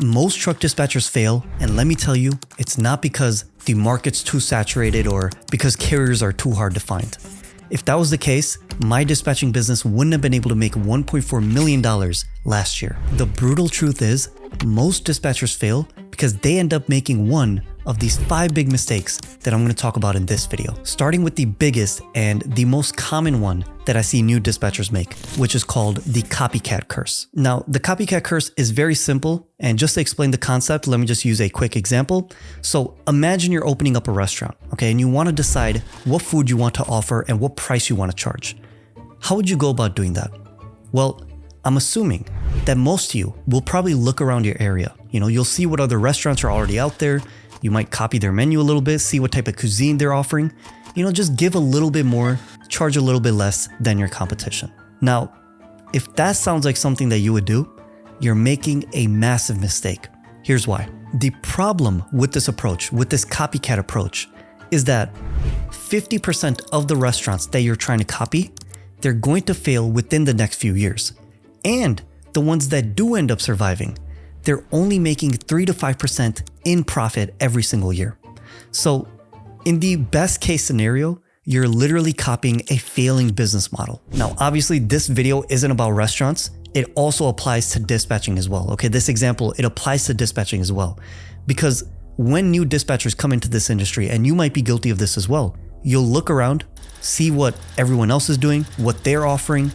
Most truck dispatchers fail, and let me tell you, it's not because the market's too saturated or because carriers are too hard to find. If that was the case, my dispatching business wouldn't have been able to make $1.4 million last year. The brutal truth is, most dispatchers fail because they end up making one of these 5 big mistakes that I'm going to talk about in this video. Starting with the biggest and the most common one that I see new dispatchers make, which is called the copycat curse. Now, the copycat curse is very simple, and just to explain the concept, let me just use a quick example. So imagine you're opening up a restaurant, okay, and you want to decide what food you want to offer and what price you want to charge. How would you go about doing that? Well, I'm assuming that most of you will probably look around your area. You'll see what other restaurants are already out there. You might copy their menu a little bit, see what type of cuisine they're offering. Just give a little bit more, charge a little bit less than your competition. Now, if that sounds like something that you would do, you're making a massive mistake. Here's why. The problem with this approach, with this copycat approach, is that 50% of the restaurants that you're trying to copy, they're going to fail within the next few years. And the ones that do end up surviving, they're only making 3 to 5% in profit every single year. So in the best case scenario, you're literally copying a failing business model. Now, obviously this video isn't about restaurants. It also applies to dispatching as well. Okay, this example, it applies to dispatching as well. Because when new dispatchers come into this industry, and you might be guilty of this as well, you'll look around, see what everyone else is doing, what they're offering,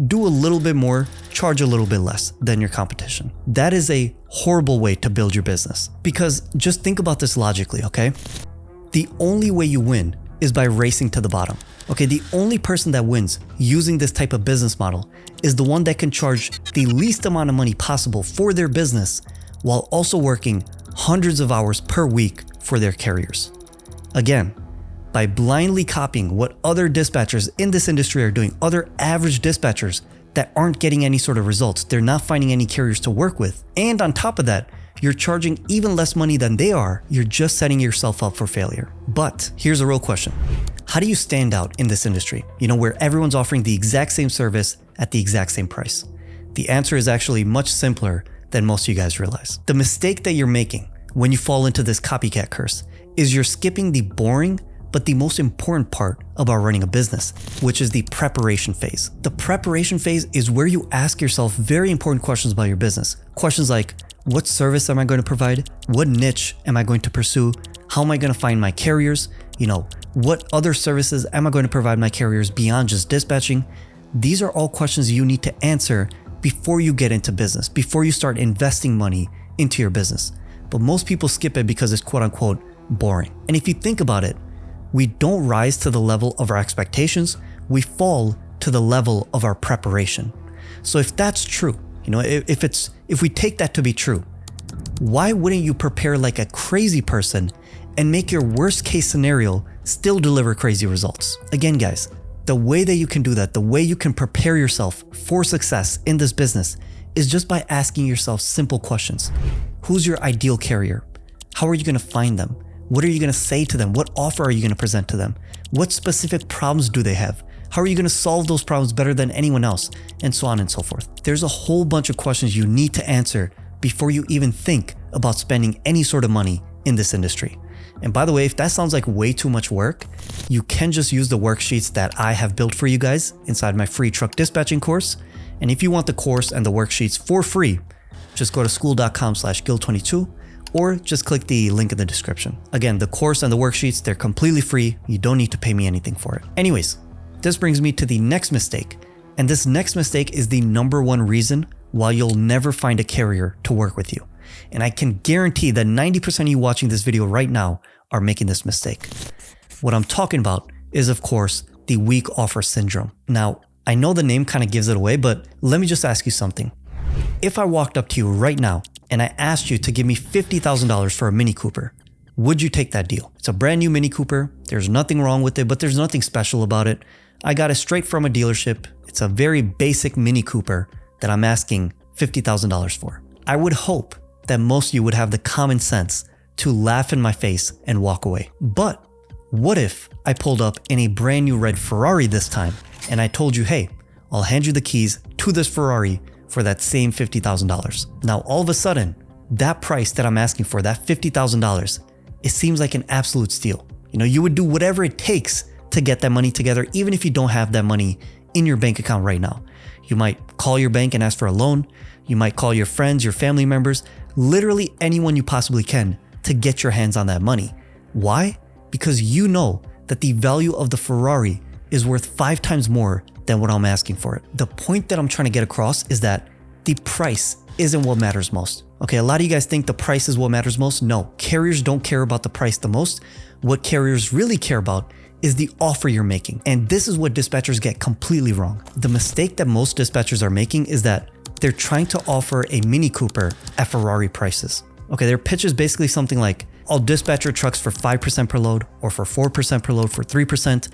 do a little bit more, charge a little bit less than your competition. That is a horrible way to build your business. Because just think about this logically, okay? The only way you win is by racing to the bottom. Okay, the only person that wins using this type of business model is the one that can charge the least amount of money possible for their business while also working hundreds of hours per week for their carriers. Again, by blindly copying what other dispatchers in this industry are doing, other average dispatchers that aren't getting any sort of results, they're not finding any carriers to work with. And on top of that, you're charging even less money than they are, you're just setting yourself up for failure. But here's a real question. How do you stand out in this industry? Where everyone's offering the exact same service at the exact same price? The answer is actually much simpler than most of you guys realize. The mistake that you're making when you fall into this copycat curse is you're skipping the boring but the most important part about running a business, which is the preparation phase. The preparation phase is where you ask yourself very important questions about your business. Questions like, what service am I going to provide? What niche am I going to pursue? How am I going to find my carriers? What other services am I going to provide my carriers beyond just dispatching? These are all questions you need to answer before you get into business, before you start investing money into your business. But most people skip it because it's quote unquote boring. And if you think about it, we don't rise to the level of our expectations, we fall to the level of our preparation. So if that's true, if we take that to be true, why wouldn't you prepare like a crazy person and make your worst case scenario still deliver crazy results? Again, guys, the way that you can do that, the way you can prepare yourself for success in this business is just by asking yourself simple questions. Who's your ideal carrier? How are you going to find them? What are you going to say to them? What offer are you going to present to them? What specific problems do they have? How are you going to solve those problems better than anyone else? And so on and so forth. There's a whole bunch of questions you need to answer before you even think about spending any sort of money in this industry. And by the way, if that sounds like way too much work, you can just use the worksheets that I have built for you guys inside my free truck dispatching course. And if you want the course and the worksheets for free, just go to school.com/guild22 or just click the link in the description. Again, the course and the worksheets, they're completely free. You don't need to pay me anything for it. Anyways, this brings me to the next mistake. And this next mistake is the number one reason why you'll never find a carrier to work with you. And I can guarantee that 90% of you watching this video right now are making this mistake. What I'm talking about is, of course, the weak offer syndrome. Now, I know the name kind of gives it away, but let me just ask you something. If I walked up to you right now and I asked you to give me $50,000 for a Mini Cooper, would you take that deal? It's a brand new Mini Cooper. There's nothing wrong with it, but there's nothing special about it. I got it straight from a dealership. It's a very basic Mini Cooper that I'm asking $50,000 for. I would hope that most of you would have the common sense to laugh in my face and walk away. But what if I pulled up in a brand new red Ferrari this time and I told you, hey, I'll hand you the keys to this Ferrari for that same $50,000. Now, all of a sudden, that price that I'm asking for, that $50,000, it seems like an absolute steal. You would do whatever it takes to get that money together, even if you don't have that money in your bank account right now. You might call your bank and ask for a loan. You might call your friends, your family members, literally anyone you possibly can to get your hands on that money. Why? Because you know that the value of the Ferrari is worth 5 times more than what I'm asking for it. The point that I'm trying to get across is that the price isn't what matters most. Okay, a lot of you guys think the price is what matters most. No, carriers don't care about the price the most. What carriers really care about is the offer you're making. And this is what dispatchers get completely wrong. The mistake that most dispatchers are making is that they're trying to offer a Mini Cooper at Ferrari prices. Okay, their pitch is basically something like, I'll dispatch your trucks for 5% per load, or for 4% per load, for 3%.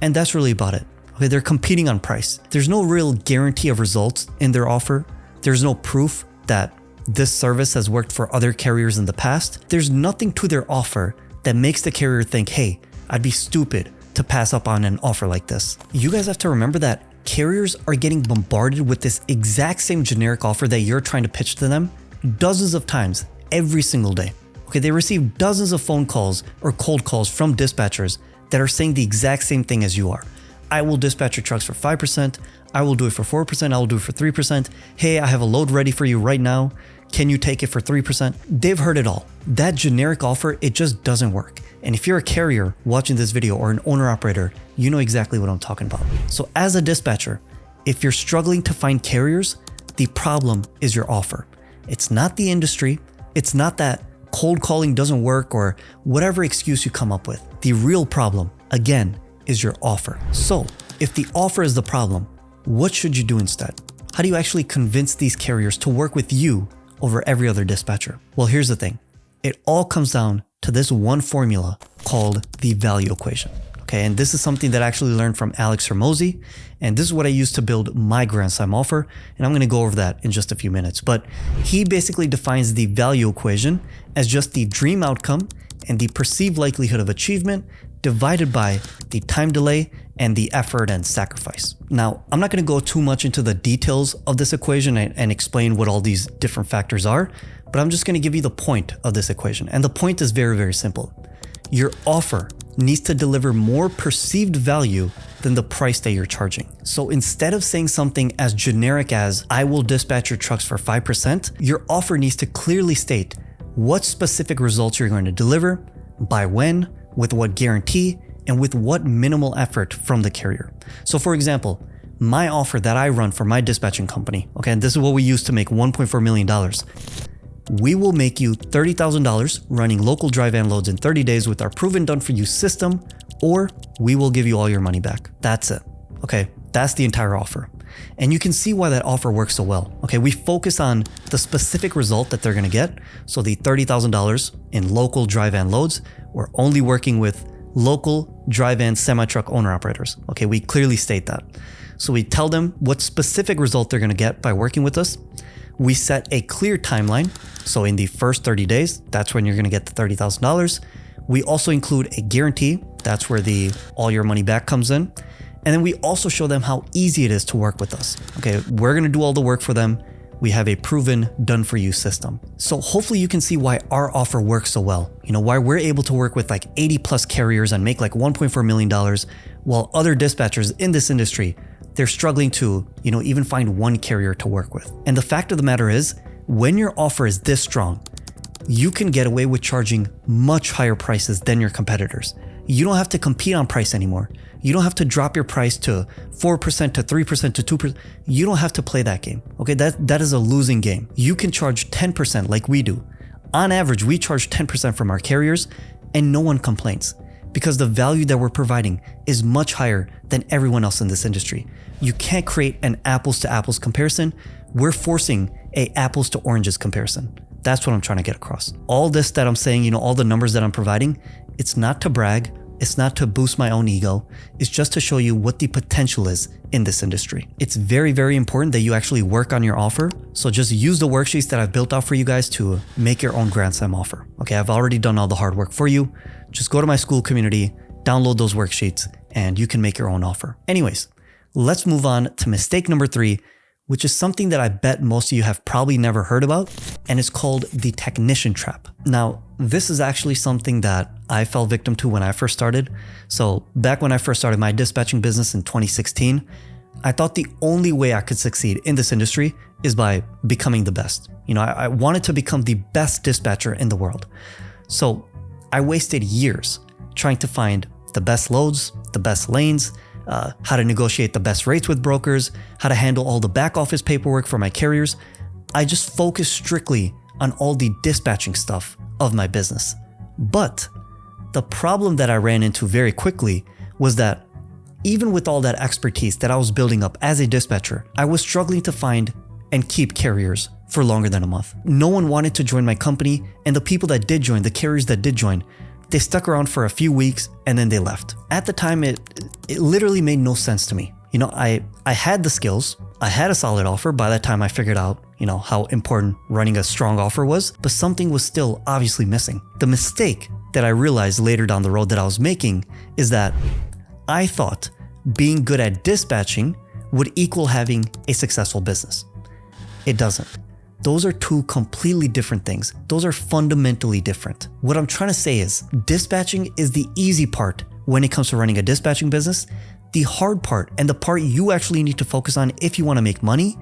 And that's really about it. Okay, they're competing on price. There's no real guarantee of results in their offer. There's no proof that this service has worked for other carriers in the past. There's nothing to their offer that makes the carrier think, hey, I'd be stupid to pass up on an offer like this. You guys have to remember that carriers are getting bombarded with this exact same generic offer that you're trying to pitch to them dozens of times every single day. Okay, they receive dozens of phone calls or cold calls from dispatchers that are saying the exact same thing as you are. I will dispatch your trucks for 5%. I will do it for 4%. I will do it for 3%. Hey, I have a load ready for you right now. Can you take it for 3%? They've heard it all. That generic offer, it just doesn't work. And if you're a carrier watching this video or an owner operator, you know exactly what I'm talking about. So as a dispatcher, if you're struggling to find carriers, the problem is your offer. It's not the industry. It's not that cold calling doesn't work or whatever excuse you come up with. The real problem, again, is your offer. So if the offer is the problem, what should you do instead? How do you actually convince these carriers to work with you over every other dispatcher? Well, here's the thing. It all comes down to this one formula called the value equation. Okay, and this is something that I actually learned from Alex Hermosi, and this is what I used to build my Grand Slam offer, and I'm going to go over that in just a few minutes. But he basically defines the value equation as just the dream outcome and the perceived likelihood of achievement divided by the time delay and the effort and sacrifice. Now, I'm not going to go too much into the details of this equation and explain what all these different factors are, but I'm just going to give you the point of this equation. And the point is very, very simple. Your offer needs to deliver more perceived value than the price that you're charging. So instead of saying something as generic as, I will dispatch your trucks for 5%, your offer needs to clearly state what specific results you're going to deliver, by when, with what guarantee, and with what minimal effort from the carrier. So for example, my offer that I run for my dispatching company, okay, and this is what we use to make $1.4 million. We will make you $30,000 running local dry van loads in 30 days with our proven done for you system, or we will give you all your money back. That's it. Okay, that's the entire offer. And you can see why that offer works so well. Okay, we focus on the specific result that they're gonna get. So the $30,000 in local dry van loads, we're only working with local dry van semi-truck owner operators. Okay, we clearly state that. So we tell them what specific result they're gonna get by working with us. We set a clear timeline. So in the first 30 days, that's when you're gonna get the $30,000. We also include a guarantee. That's where the all your money back comes in. And then we also show them how easy it is to work with us. Okay, we're gonna do all the work for them. We have a proven done for you system. So hopefully you can see why our offer works so well. You know, why we're able to work with like 80 plus carriers and make like $1.4 million, while other dispatchers in this industry, they're struggling to, you know, even find one carrier to work with. And the fact of the matter is, when your offer is this strong, you can get away with charging much higher prices than your competitors. You don't have to compete on price anymore. You don't have to drop your price to 4% to 3% to 2%. You don't have to play that game. Okay, that is a losing game. You can charge 10% like we do. On average, we charge 10% from our carriers and no one complains because the value that we're providing is much higher than everyone else in this industry. You can't create an apples to apples comparison. We're forcing a apples to oranges comparison. That's what I'm trying to get across. All this that I'm saying, you know, all the numbers that I'm providing, it's not to brag. It's not to boost my own ego. It's just to show you what the potential is in this industry. It's very, very important that you actually work on your offer. So just use the worksheets that I've built out for you guys to make your own Grand Slam offer. Okay, I've already done all the hard work for you. Just go to my school community, download those worksheets, and you can make your own offer. Anyways, let's move on to mistake number 3, which is something that I bet most of you have probably never heard about, and it's called the technician trap. Now, this is actually something that I fell victim to when I first started. So back when I first started my dispatching business in 2016, I thought the only way I could succeed in this industry is by becoming the best. I wanted to become the best dispatcher in the world. So I wasted years trying to find the best loads, the best lanes, how to negotiate the best rates with brokers, how to handle all the back office paperwork for my carriers. I just focused strictly on all the dispatching stuff of my business. But the problem that I ran into very quickly was that even with all that expertise that I was building up as a dispatcher, I was struggling to find and keep carriers for longer than a month. No one wanted to join my company, and the people that did join, the carriers that did join, they stuck around for a few weeks and then they left. At the time, it literally made no sense to me. I had the skills, I had a solid offer by that time I figured out, how important running a strong offer was, but something was still obviously missing. The mistake that I realized later down the road that I was making is that I thought being good at dispatching would equal having a successful business. It doesn't. Those are two completely different things. Those are fundamentally different. What I'm trying to say is dispatching is the easy part when it comes to running a dispatching business. The hard part, and the part you actually need to focus on if you want to make money,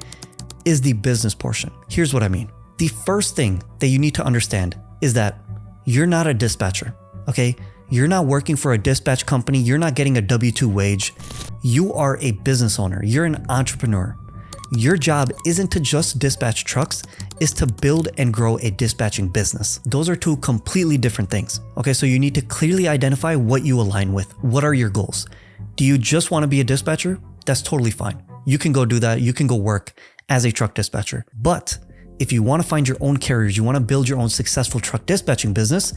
is the business portion. Here's what I mean. The first thing that you need to understand is that you're not a dispatcher, okay? You're not working for a dispatch company. You're not getting a W-2 wage. You are a business owner. You're an entrepreneur. Your job isn't to just dispatch trucks, it's to build and grow a dispatching business. Those are two completely different things. Okay, so you need to clearly identify what you align with. What are your goals? Do you just want to be a dispatcher? That's totally fine. You can go do that. You can go work as a truck dispatcher. But if you want to find your own carriers, you want to build your own successful truck dispatching business,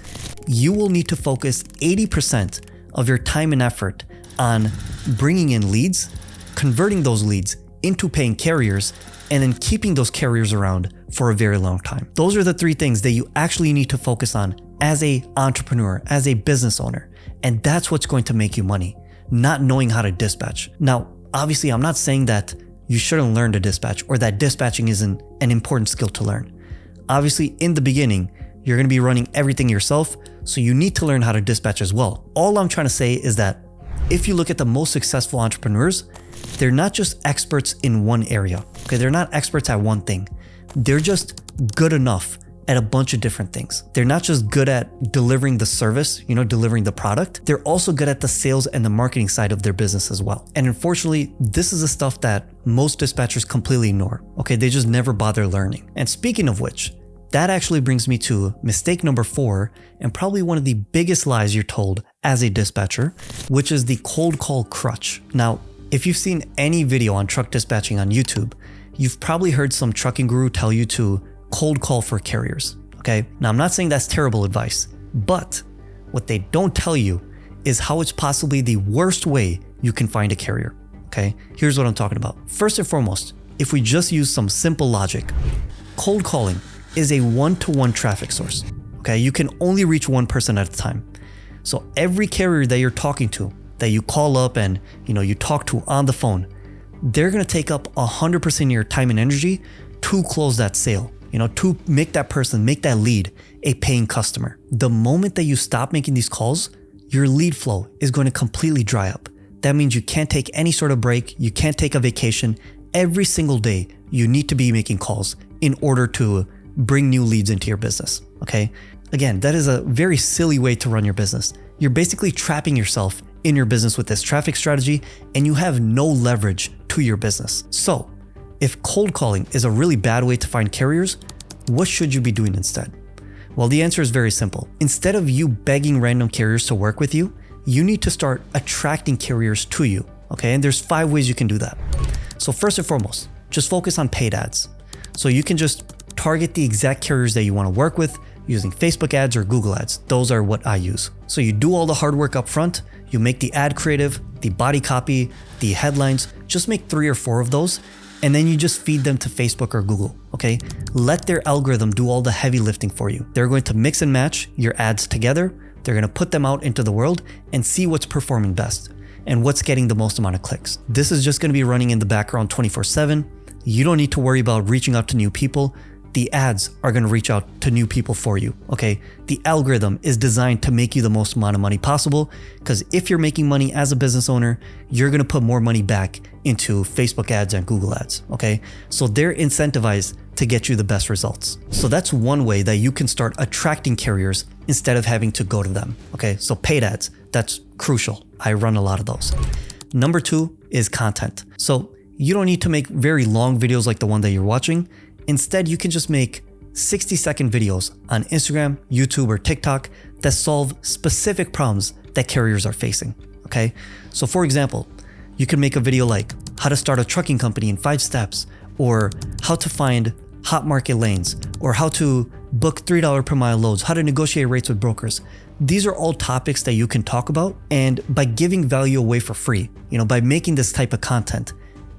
you will need to focus 80% of your time and effort on bringing in leads, converting those leads into paying carriers, and then keeping those carriers around for a very long time. Those are the three things that you actually need to focus on as an entrepreneur, as a business owner. And that's what's going to make you money, not knowing how to dispatch. Now, obviously, I'm not saying that you shouldn't learn to dispatch or that dispatching isn't an important skill to learn. Obviously, in the beginning, you're going to be running everything yourself, so you need to learn how to dispatch as well. All I'm trying to say is that if you look at the most successful entrepreneurs, they're not just experts in one area. Okay, they're not experts at one thing. They're just good enough at a bunch of different things. They're not just good at delivering the service, delivering the product. They're also good at the sales and the marketing side of their business as well. And unfortunately, this is the stuff that most dispatchers completely ignore. Okay, they just never bother learning. And speaking of which, that actually brings me to mistake number 4, and probably one of the biggest lies you're told as a dispatcher, which is the cold call crutch. Now, if you've seen any video on truck dispatching on YouTube, you've probably heard some trucking guru tell you to cold call for carriers, okay? Now, I'm not saying that's terrible advice, but what they don't tell you is how it's possibly the worst way you can find a carrier, okay? Here's what I'm talking about. First and foremost, if we just use some simple logic, cold calling is a one-to-one traffic source, okay? You can only reach one person at a time. So every carrier that you're talking to, that you call up and you talk to on the phone, they're going to take up 100% of your time and energy to close that sale, to make that person, make that lead a paying customer. The moment that you stop making these calls, your lead flow is going to completely dry up. That means you can't take any sort of break, you can't take a vacation. Every single day, you need to be making calls in order to bring new leads into your business, okay? Again, that is a very silly way to run your business. You're basically trapping yourself in your business with this traffic strategy, and you have no leverage to your business. So if cold calling is a really bad way to find carriers, what should you be doing instead? Well, the answer is very simple. Instead of you begging random carriers to work with you, you need to start attracting carriers to you, okay? And there's 5 ways you can do that. So first and foremost, just focus on paid ads. So you can just target the exact carriers that you want to work with using Facebook ads or Google ads. Those are what I use. So you do all the hard work up front, you make the ad creative, the body copy, the headlines, just make 3 or 4 of those, and then you just feed them to Facebook or Google, okay? Let their algorithm do all the heavy lifting for you. They're going to mix and match your ads together, they're going to put them out into the world and see what's performing best and what's getting the most amount of clicks. This is just going to be running in the background 24/7. You don't need to worry about reaching out to new people. The ads are going to reach out to new people for you, okay? The algorithm is designed to make you the most amount of money possible, because if you're making money as a business owner, you're going to put more money back into Facebook ads and Google ads, okay? So they're incentivized to get you the best results. So that's one way that you can start attracting carriers instead of having to go to them, okay? So paid ads, that's crucial. I run a lot of those. Number 2 is content. So you don't need to make very long videos like the one that you're watching. Instead, you can just make 60-second videos on Instagram, YouTube, or TikTok that solve specific problems that carriers are facing, okay? So for example, you can make a video like how to start a trucking company in 5 steps, or how to find hot market lanes, or how to book $3 per mile loads, how to negotiate rates with brokers. These are all topics that you can talk about, and by giving value away for free, by making this type of content,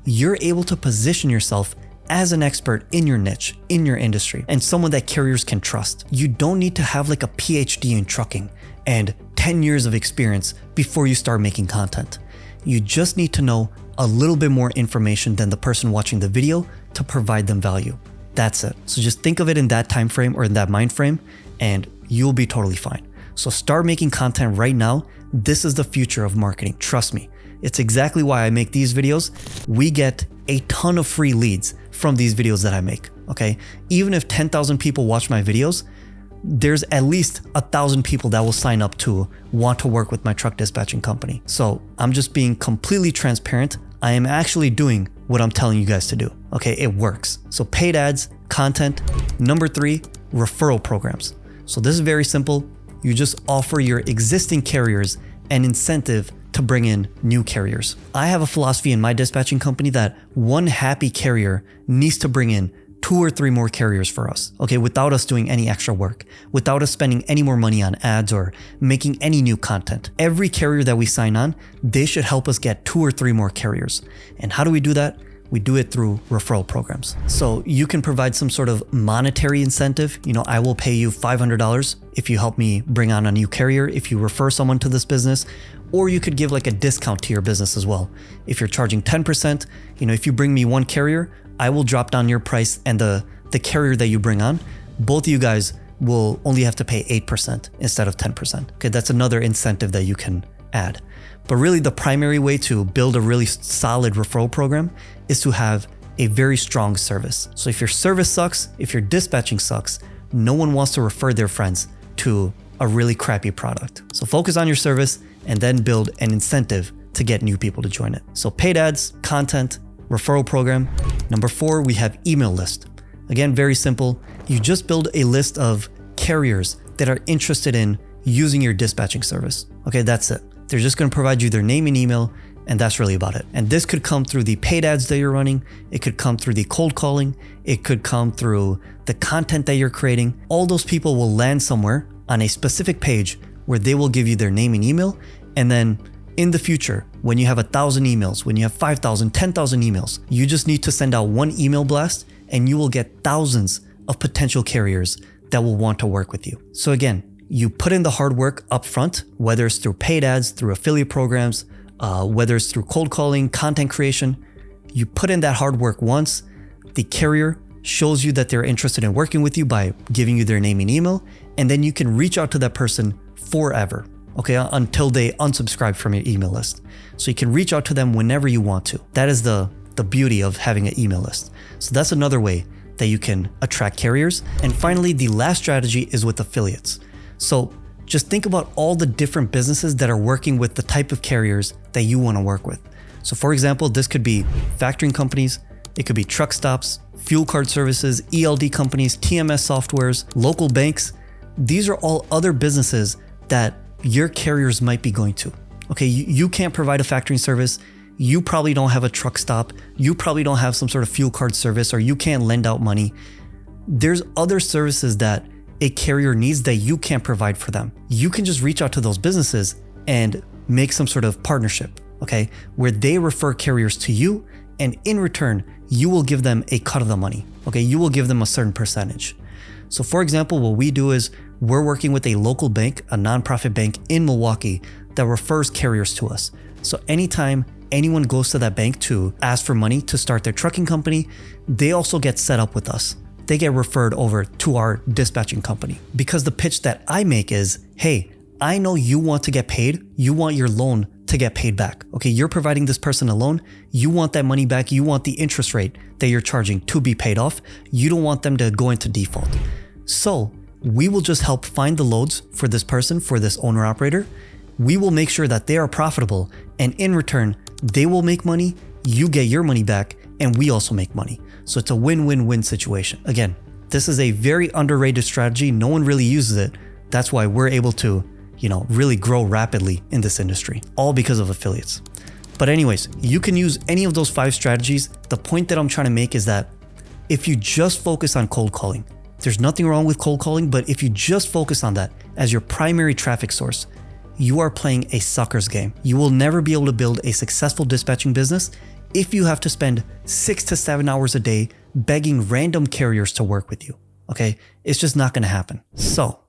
you're able to position yourself as an expert in your niche, in your industry, and someone that carriers can trust. You don't need to have like a PhD in trucking and 10 years of experience before you start making content. You just need to know a little bit more information than the person watching the video to provide them value. That's it. So just think of it in that time frame or in that mind frame, and you'll be totally fine. So start making content right now. This is the future of marketing. Trust me. It's exactly why I make these videos. We get a ton of free leads from these videos that I make, okay? Even if 10,000 people watch my videos, there's at least 1,000 people that will sign up to want to work with my truck dispatching company. So I'm just being completely transparent. I am actually doing what I'm telling you guys to do, okay? It works. So paid ads, content. Number 3, referral programs. So this is very simple. You just offer your existing carriers an incentive to bring in new carriers. I have a philosophy in my dispatching company that one happy carrier needs to bring in 2 or 3 more carriers for us, okay, without us doing any extra work, without us spending any more money on ads or making any new content. Every carrier that we sign on, they should help us get 2 or 3 more carriers. And how do we do that? We do it through referral programs. So you can provide some sort of monetary incentive. I will pay you $500 if you help me bring on a new carrier, if you refer someone to this business, or you could give like a discount to your business as well. If you're charging 10%, if you bring me 1 carrier, I will drop down your price, and the carrier that you bring on, both of you guys will only have to pay 8% instead of 10%. Okay, that's another incentive that you can add. But really the primary way to build a really solid referral program is to have a very strong service. So if your service sucks, if your dispatching sucks, no one wants to refer their friends to a really crappy product. So focus on your service and then build an incentive to get new people to join it. So paid ads, content, referral program. Number 4, we have email list. Again, very simple. You just build a list of carriers that are interested in using your dispatching service. Okay, that's it. They're just going to provide you their name and email, and that's really about it. And this could come through the paid ads that you're running. It could come through the cold calling. It could come through the content that you're creating. All those people will land somewhere on a specific page where they will give you their name and email. And then in the future, when you have 1,000 emails, when you have 5,000, 10,000 emails, you just need to send out 1 email blast and you will get thousands of potential carriers that will want to work with you. So again, you put in the hard work up front, whether it's through paid ads, through affiliate programs, whether it's through cold calling, content creation. You put in that hard work once. The carrier shows you that they're interested in working with you by giving you their name and email, and then you can reach out to that person forever, okay, until they unsubscribe from your email list. So you can reach out to them whenever you want to. That is the beauty of having an email list. So that's another way that you can attract carriers. And finally, the last strategy is with affiliates. So just think about all the different businesses that are working with the type of carriers that you want to work with. So for example, this could be factoring companies, it could be truck stops, fuel card services, ELD companies, TMS softwares, local banks. These are all other businesses that your carriers might be going to. Okay, you can't provide a factoring service. You probably don't have a truck stop. You probably don't have some sort of fuel card service, or you can't lend out money. There's other services that a carrier needs that you can't provide for them. You can just reach out to those businesses and make some sort of partnership, okay, where they refer carriers to you, and in return, you will give them a cut of the money, okay? You will give them a certain percentage. So for example, what we do is we're working with a local bank, a nonprofit bank in Milwaukee that refers carriers to us. So anytime anyone goes to that bank to ask for money to start their trucking company, they also get set up with us. They get referred over to our dispatching company. Because the pitch that I make is, hey, I know you want to get paid. You want your loan to get paid back. Okay, you're providing this person a loan. You want that money back. You want the interest rate that you're charging to be paid off. You don't want them to go into default. So we will just help find the loads for this person, for this owner operator. We will make sure that they are profitable, and in return, they will make money, you get your money back, and we also make money. So it's a win-win-win situation. Again, this is a very underrated strategy. No one really uses it. That's why we're able to, really grow rapidly in this industry, all because of affiliates. But anyways, you can use any of those 5 strategies. The point that I'm trying to make is that if you just focus on cold calling, there's nothing wrong with cold calling, but if you just focus on that as your primary traffic source, you are playing a sucker's game. You will never be able to build a successful dispatching business if you have to spend 6 to 7 hours a day begging random carriers to work with you. Okay? It's just not going to happen. So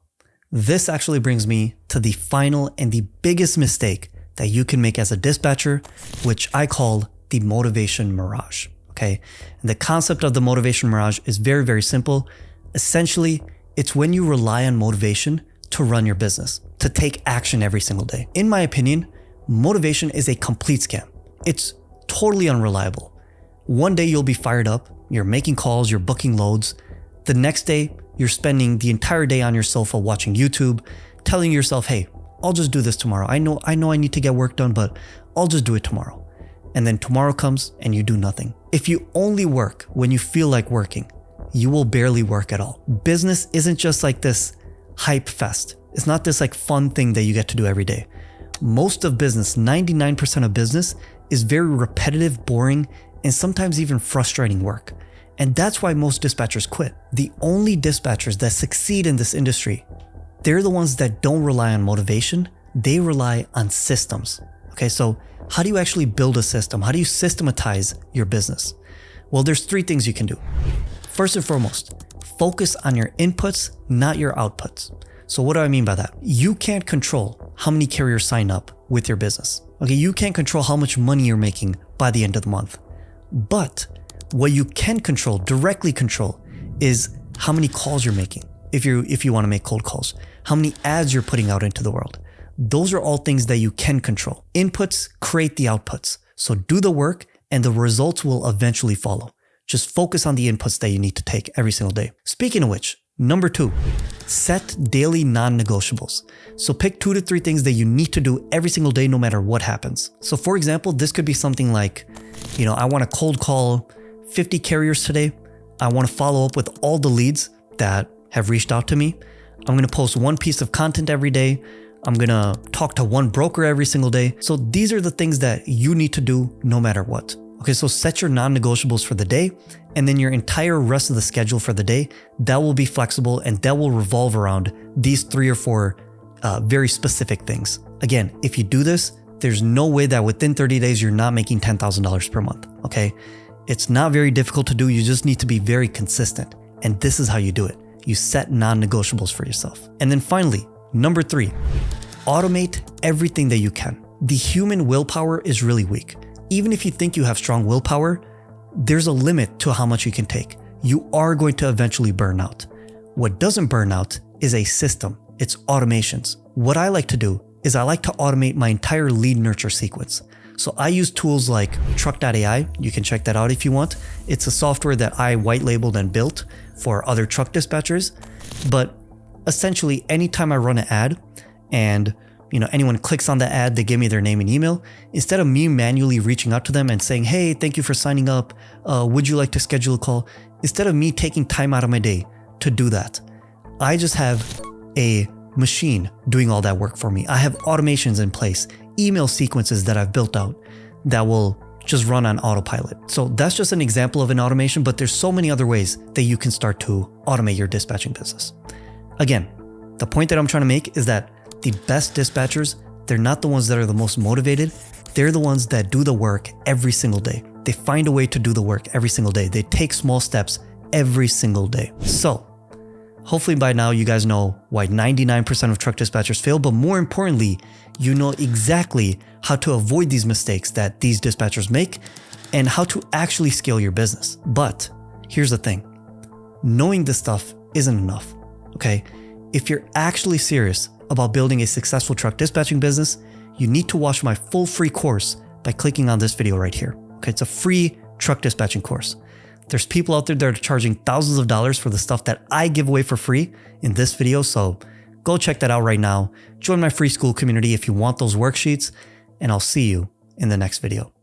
this actually brings me to the final and the biggest mistake that you can make as a dispatcher, which I call the motivation mirage. Okay? And the concept of the motivation mirage is very, very simple. Essentially, it's when you rely on motivation to run your business, to take action every single day. In my opinion, motivation is a complete scam. It's totally unreliable. One day you'll be fired up, you're making calls, you're booking loads. The next day, you're spending the entire day on your sofa watching YouTube, telling yourself, hey, I'll just do this tomorrow. I know I need to get work done, but I'll just do it tomorrow. And then tomorrow comes and you do nothing. If you only work when you feel like working, you will barely work at all. Business isn't just like this hype fest. It's not this like fun thing that you get to do every day. Most of business, 99% of business, is very repetitive, boring, and sometimes even frustrating work. And that's why most dispatchers quit. The only dispatchers that succeed in this industry, they're the ones that don't rely on motivation. They rely on systems. Okay, so how do you actually build a system? How do you systematize your business? Well, there's 3 things you can do. First and foremost, focus on your inputs, not your outputs. So what do I mean by that? You can't control how many carriers sign up with your business. Okay, you can't control how much money you're making by the end of the month. But what you can control, directly control, is how many calls you're making. If you want to make cold calls, how many ads you're putting out into the world. Those are all things that you can control. Inputs create the outputs. So do the work and the results will eventually follow. Just focus on the inputs that you need to take every single day. Speaking of which, number 2, set daily non-negotiables. So pick 2 to 3 things that you need to do every single day, no matter what happens. So for example, this could be something like, I want to cold call 50 carriers today. I want to follow up with all the leads that have reached out to me. I'm going to post 1 piece of content every day. I'm going to talk to 1 broker every single day. So these are the things that you need to do no matter what. Okay, so set your non-negotiables for the day, and then your entire rest of the schedule for the day, that will be flexible and that will revolve around these 3 or 4 very specific things. Again, if you do this, there's no way that within 30 days you're not making $10,000 per month, okay? It's not very difficult to do. You just need to be very consistent. And this is how you do it. You set non-negotiables for yourself. And then finally, number 3, automate everything that you can. The human willpower is really weak. Even if you think you have strong willpower, there's a limit to how much you can take. You are going to eventually burn out. What doesn't burn out is a system. It's automations. What I like to do is I like to automate my entire lead nurture sequence. So I use tools like truck.ai. You can check that out if you want. It's a software that I white labeled and built for other truck dispatchers. But essentially, anytime I run an ad and anyone clicks on the ad, they give me their name and email. Instead of me manually reaching out to them and saying, hey, thank you for signing up. Would you like to schedule a call? Instead of me taking time out of my day to do that, I just have a machine doing all that work for me. I have automations in place, email sequences that I've built out that will just run on autopilot. So that's just an example of an automation, but there's so many other ways that you can start to automate your dispatching business. Again, the point that I'm trying to make is that the best dispatchers, they're not the ones that are the most motivated. They're the ones that do the work every single day. They find a way to do the work every single day. They take small steps every single day. So hopefully by now you guys know why 99% of truck dispatchers fail, but more importantly, you know exactly how to avoid these mistakes that these dispatchers make and how to actually scale your business. But here's the thing. Knowing this stuff isn't enough, okay? If you're actually serious about building a successful truck dispatching business, you need to watch my full free course by clicking on this video right here. Okay, it's a free truck dispatching course. There's people out there that are charging thousands of dollars for the stuff that I give away for free in this video, so go check that out right now. Join my free school community if you want those worksheets, and I'll see you in the next video.